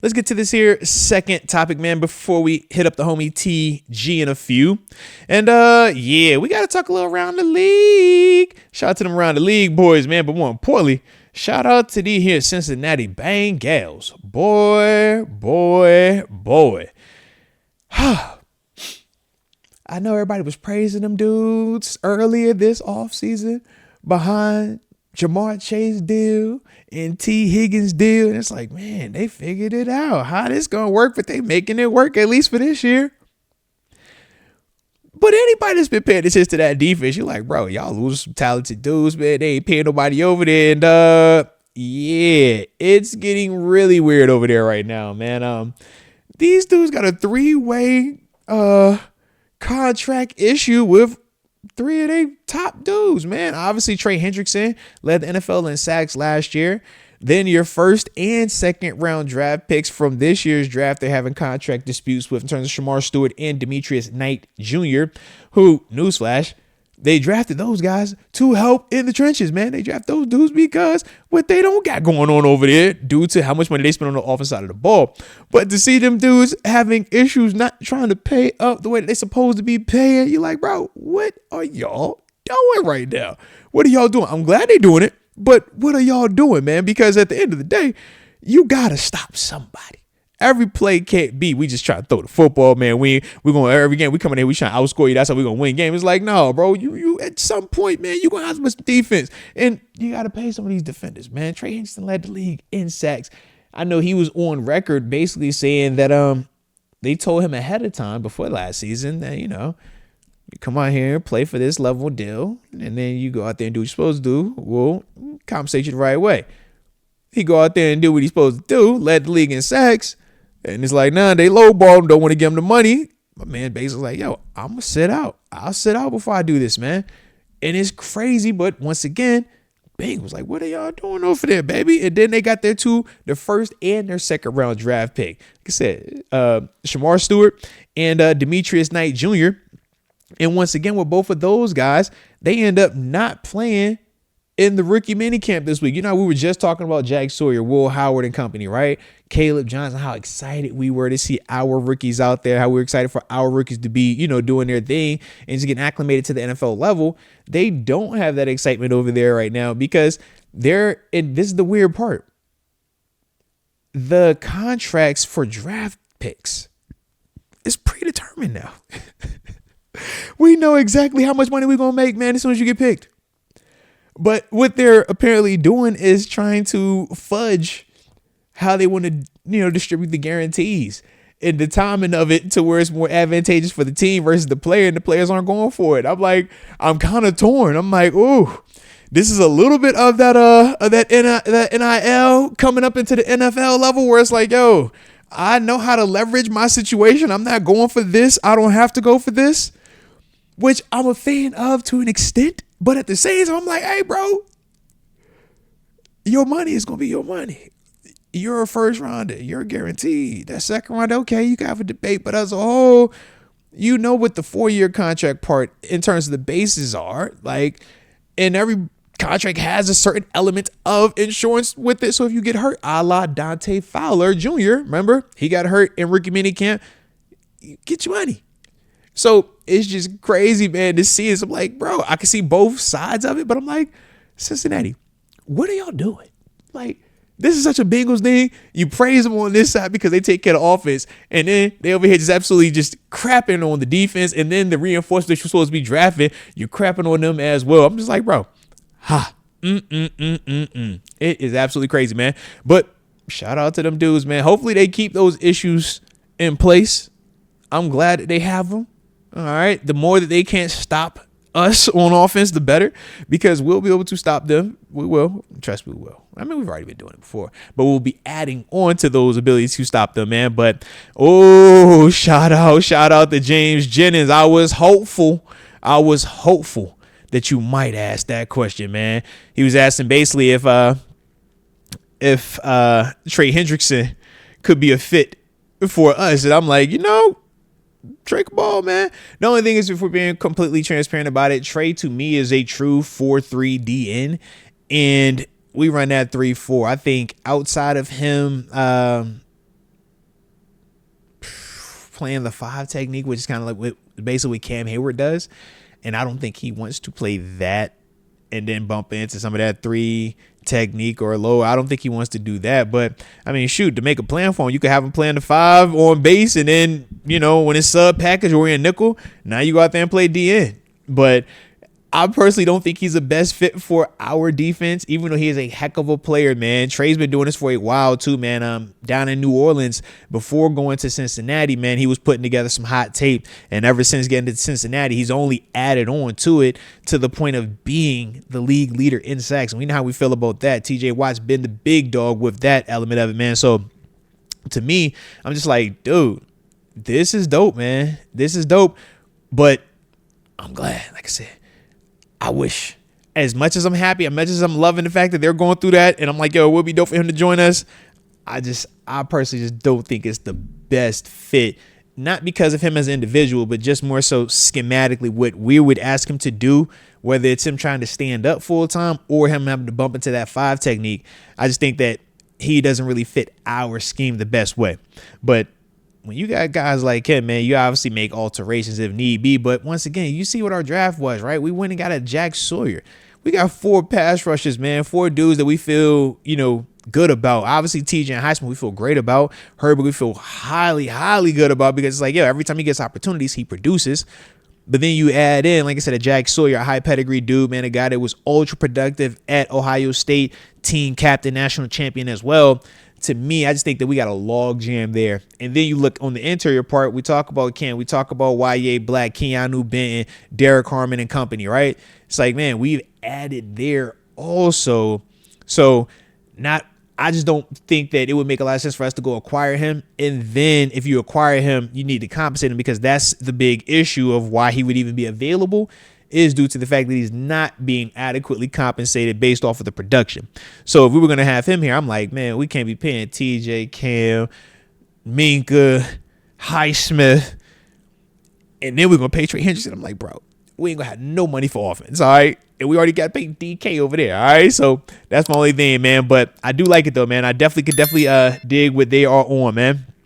Let's get to this here second topic, man, before we hit up the homie TG in a few. And yeah, we got to talk a little around the league. Shout out to them around the league boys, man. But more importantly, shout out to the here Cincinnati Bengals. Boy. I know everybody was praising them dudes earlier this offseason behind Jamar Chase deal and T. Higgins deal. And it's like, man, they figured it out. How this going to work, but they making it work at least for this year. But anybody that's been paying attention to that defense, you're like, bro, y'all lose some talented dudes, man. They ain't paying nobody over there. And yeah, it's getting really weird over there right now, man. These dudes got a 3-way contract issue with 3 of their top dudes, man. Obviously, Trey Hendrickson led the NFL in sacks last year. Then your first and second round draft picks from this year's draft, they're having contract disputes with in terms of Shemar Stewart and Demetrius Knight Jr., who, newsflash, they drafted those guys to help in the trenches, man. They draft those dudes because what they don't got going on over there due to how much money they spend on the offensive side of the ball. But to see them dudes having issues, not trying to pay up the way that they're supposed to be paying, you're like, bro, what are y'all doing right now? What are y'all doing? I'm glad they're doing it, but what are y'all doing, man? Because at the end of the day, you got to stop somebody. Every play can't be, we just try to throw the football, man. We're going every game. We come in here, we trying to outscore you. That's how we're going to win game. It's like, no, bro, you at some point, man, you're going to have some defense. And you got to pay some of these defenders, man. Trey Hendrickson led the league in sacks. I know he was on record basically saying that they told him ahead of time before last season that, you come out here, play for this level deal, and then you go out there and do what you're supposed to do. We'll compensate you the right way. He go out there and do what he's supposed to do, led the league in sacks. And it's like, nah, they lowball him, don't want to give him the money. My man basically like, yo, I'm going to sit out. I'll sit out before I do this, man. And it's crazy, but once again, Bengals was like, what are y'all doing over there, baby? And then they got their first and their second round draft pick. Like I said, Shemar Stewart and Demetrius Knight Jr. And once again, with both of those guys, they end up not playing in the rookie minicamp this week. We were just talking about Jack Sawyer, Will Howard and company, right? Caleb Johnson, how excited we were to see our rookies out there, how we were excited for our rookies to be, doing their thing and just getting acclimated to the NFL level. They don't have that excitement over there right now because and this is the weird part. The contracts for draft picks is predetermined now. We know exactly how much money we're going to make, man, as soon as you get picked. But what they're apparently doing is trying to fudge how they want to, distribute the guarantees and the timing of it to where it's more advantageous for the team versus the player, and the players aren't going for it. I'm kind of torn. I'm like, ooh, this is a little bit of that NIL coming up into the NFL level where it's like, yo, I know how to leverage my situation. I'm not going for this. I don't have to go for this, which I'm a fan of to an extent. But at the same time, I'm like, hey, bro, your money is going to be your money. You're a first rounder. You're guaranteed. That second round, okay, you can have a debate. But as a whole, what the 4-year contract part in terms of the bases are. Like, and every contract has a certain element of insurance with it. So if you get hurt, a la Dante Fowler Jr., remember? He got hurt in rookie minicamp. You get your money. So it's just crazy, man, to see this. I'm like, bro, I can see both sides of it, but I'm like, Cincinnati, what are y'all doing? Like, this is such a Bengals thing. You praise them on this side because they take care of the offense, and then they over here just absolutely just crapping on the defense, and then the reinforcements that you're supposed to be drafting, you're crapping on them as well. I'm just like, bro, It is absolutely crazy, man. But shout out to them dudes, man. Hopefully they keep those issues in place. I'm glad that they have them. All right. The more that they can't stop us on offense, the better, because we'll be able to stop them. We will. Trust me, we will. I mean, we've already been doing it before, but we'll be adding on to those abilities to stop them, man. But, shout out to James Jennings. I was hopeful that you might ask that question, man. He was asking basically if Trey Hendrickson could be a fit for us. And I'm like, Drake ball, man. The only thing is, if we're being completely transparent about it, Trey to me is a true 4-3 DN, and we run that 3-4. I think outside of him, playing the 5 technique, which is kind of like basically what Cam Hayward does. And I don't think he wants to play that and then bump into some of that 3 technique or low. I don't think he wants to do that. But I mean, shoot, to make a plan for him, you could have him playing the 5 on base, and then, when it's sub package or in nickel, now you go out there and play DN. But I personally don't think he's the best fit for our defense, even though he is a heck of a player, man. Trey's been doing this for a while too, man. Down in New Orleans before going to Cincinnati, man, he was putting together some hot tape. And ever since getting to Cincinnati, he's only added on to it to the point of being the league leader in sacks. And we know how we feel about that. TJ Watt's been the big dog with that element of it, man. So to me, I'm just like, dude, this is dope, man. This is dope. But I'm glad, like I said. I wish, as much as I'm happy, as much as I'm loving the fact that they're going through that, and I'm like, yo, it would be dope for him to join us. I personally just don't think it's the best fit. Not because of him as an individual, but just more so schematically what we would ask him to do, whether it's him trying to stand up full time or him having to bump into that 5 technique. I just think that he doesn't really fit our scheme the best way. But when you got guys like him, man, you obviously make alterations if need be. But once again, you see what our draft was, right? We went and got a Jack Sawyer. We got 4 pass rushers, man, 4 dudes that we feel, good about. Obviously, TJ and Heisman, we feel great about. Herbert, we feel highly, highly good about, because it's like, every time he gets opportunities, he produces. But then you add in, like I said, a Jack Sawyer, a high pedigree dude, man, a guy that was ultra productive at Ohio State, team captain, national champion as well. To me, I just think that we got a log jam there. And then you look on the interior part, we talk about Ken, we talk about Y.A. Black, Keanu Benton, Derek Harmon and company, right? It's like, man, we've added there also. So I just don't think that it would make a lot of sense for us to go acquire him. And then if you acquire him, you need to compensate him, because that's the big issue of why he would even be available, is due to the fact that he's not being adequately compensated based off of the production. So if we were going to have him here, I'm like, man, we can't be paying TJ, Cam, Minka, Highsmith, and then we're going to pay Trey Hendrickson. I'm like, bro, we ain't going to have no money for offense, all right? And we already got paid DK over there, all right? So that's my only thing, man. But I do like it, though, man. I could definitely dig what they are on, man.